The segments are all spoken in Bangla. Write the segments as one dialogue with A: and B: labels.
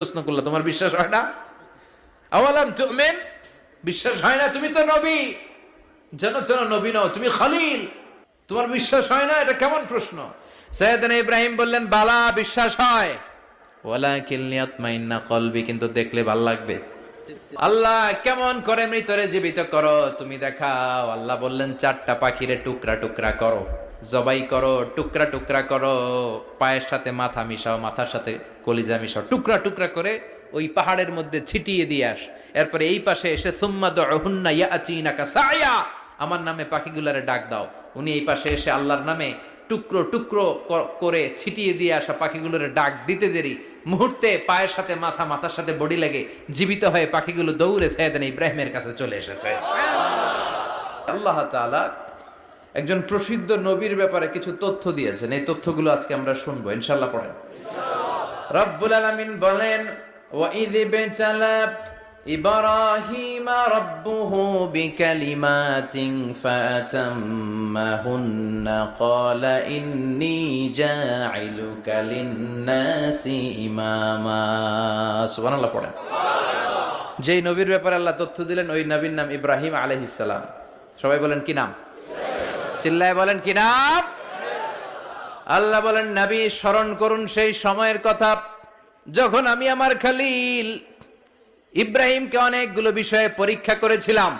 A: প্রশ্ন করলো, তোমার বিশ্বাস হয় না? আওয়ালাম তুমিন, বিশ্বাস হয় না? তুমি তো নবী, জানো নবী নও, তুমি খলিল, তোমার বিশ্বাস হয় না? এটা কেমন প্রশ্ন? সাইয়েদনা ইব্রাহিম বললেন, বালা, বিশ্বাস হয়, ওয়ালাকিন লিয়াতমাইন্না কলবি, কিন্তু দেখলে ভাল লাগবে। আল্লাহ কেমন করে মৃতরে জীবিত করো তুমি দেখাও। আল্লাহ বললেন, 4টা পাখিরে টুকরা টুকরা করো, জবাই করো, টুকরা টুকরা করো, পায়ের সাথে মাথা মিশাও, মাথার সাথে কলিজা মিশাও, টুকরা টুকরা করে ওই পাহাড়ের মধ্যে ছিটিয়ে দিয়ে আস। এরপরে এই পাশে এসে সুম্মা দুহুন্না ইয়াতিনাকা সায়া, আমার নামে পাখিগুলারে ডাক দাও। উনি এই পাশে এসে আল্লাহর নামে টুকরো টুকরো করে ছিটিয়ে দিয়ে আসা পাখিগুলোর ডাক দিতে দেরি, মুহূর্তে পায়ের সাথে মাথা, মাথার সাথে বডি লাগে জীবিত হয়ে পাখিগুলো দৌড়ে সাইয়েদনা ইব্রাহিমের কাছে চলে এসেছে। আল্লাহ তাআলা একজন প্রসিদ্ধ নবীর ব্যাপারে কিছু তথ্য দিয়েছেন, এই তথ্যগুলো আজকে আমরা শুনবো ইনশাআল্লাহ। পড়েন। রব্বুল আলামিন বলেন, ওয়া ইয ইবতালা ইব্রাহিমা রাব্বুহু বিকালিমাতিন ফাতাম্মাহুন্না ক্বালা ইন্নী জাইলুকা লিন-নাসি ইমামা। সুবহানাল্লাহ। পড়েন। যেই নবীর ব্যাপারে আল্লাহ তথ্য দিলেন ওই নবীর নাম ইব্রাহিম আলাইহিস সালাম। সবাই বলেন কি নাম? চিল্লায় বলেন কি নাম? আল্লাহ বলেন, নবী স্মরণ করুন সেই সময়ের কথা যখন আমি আমার খলিল ইব্রাহিমকে অনেকগুলো বিষয়ে পরীক্ষা করেছিলাম,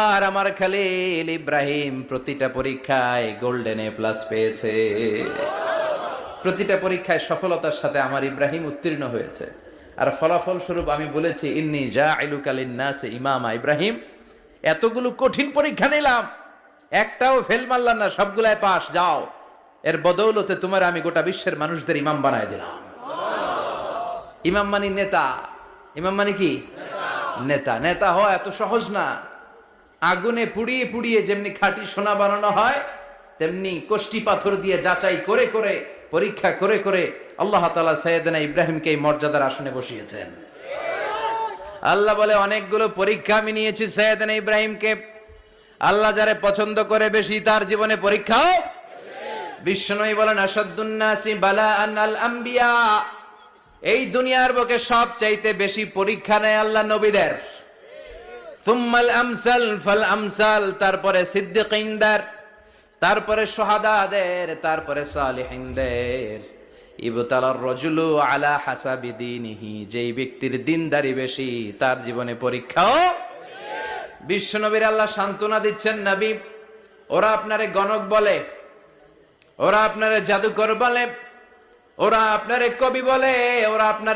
A: আর আমার খলিল ইব্রাহিম প্রতিটা পরীক্ষায় গোল্ডেন এ প্লাস পেয়েছে। প্রতিটা পরীক্ষায় সফলতার সাথে আমার ইব্রাহিম উত্তীর্ণ হয়েছে। আর ফলাফল স্বরূপ আমি বলেছি, ইন্নী জাইলুকা লিন-নাসি ইমামা। ইব্রাহিম, এতগুলো কঠিন পরীক্ষা নিলাম, একটাও ফেল মারলাম না, সবগুলাই পাস, যাও। এর বদৌলতে তোমার আমি গোটা বিশ্বের মানুষদের ইমাম বানায় দিলাম। ইমাম মানে নেতা। ইমাম মানে কি? নেতা। নেতা হওয়া এত সহজ না। আগুনে পুড়িয়ে পুড়িয়ে যেমনি খাঁটি সোনা বানানো হয়, তেমনি কষ্টি পাথর দিয়ে যাচাই করে করে, পরীক্ষা করে করে আল্লাহ তাআলা সাইয়েদনা ইব্রাহিমকে এই মর্যাদার আসনে বসিয়েছেন। আল্লাহ বলে, অনেকগুলো পরীক্ষা আমি নিয়েছি সাইয়েদনা ইব্রাহিমকে। আল্লাহ যারে পছন্দ করে বেশি, তার জীবনে পরীক্ষাও। বিশ্বনবী বলেন, আশাদ্দুন নাসি বালাআন আল আম্বিয়া। এই দুনিয়ার বুকে সবচাইতে বেশি পরীক্ষা নেয় আল্লাহ নবীদের। সুম্মাল আমসাল ফাল আমসাল, তারপরে সিদ্দিকিনদের, তারপরে শুহাদাদের, তারপরে সালিহিনদের। ইবতালার রাজুলু আলা হাসাবি দীনিহি, যেই ব্যক্তির দিনদারি বেশি তার জীবনে পরীক্ষাও। বিশ্বনবীর আল্লাহ সান্ত্বনা দিচ্ছেন, নবী, ওরা আপনারে গণক বলে, ওরা আপনারে জাদুকর বলে, ওরা আপনারে কবি বলে, ওরা আপনার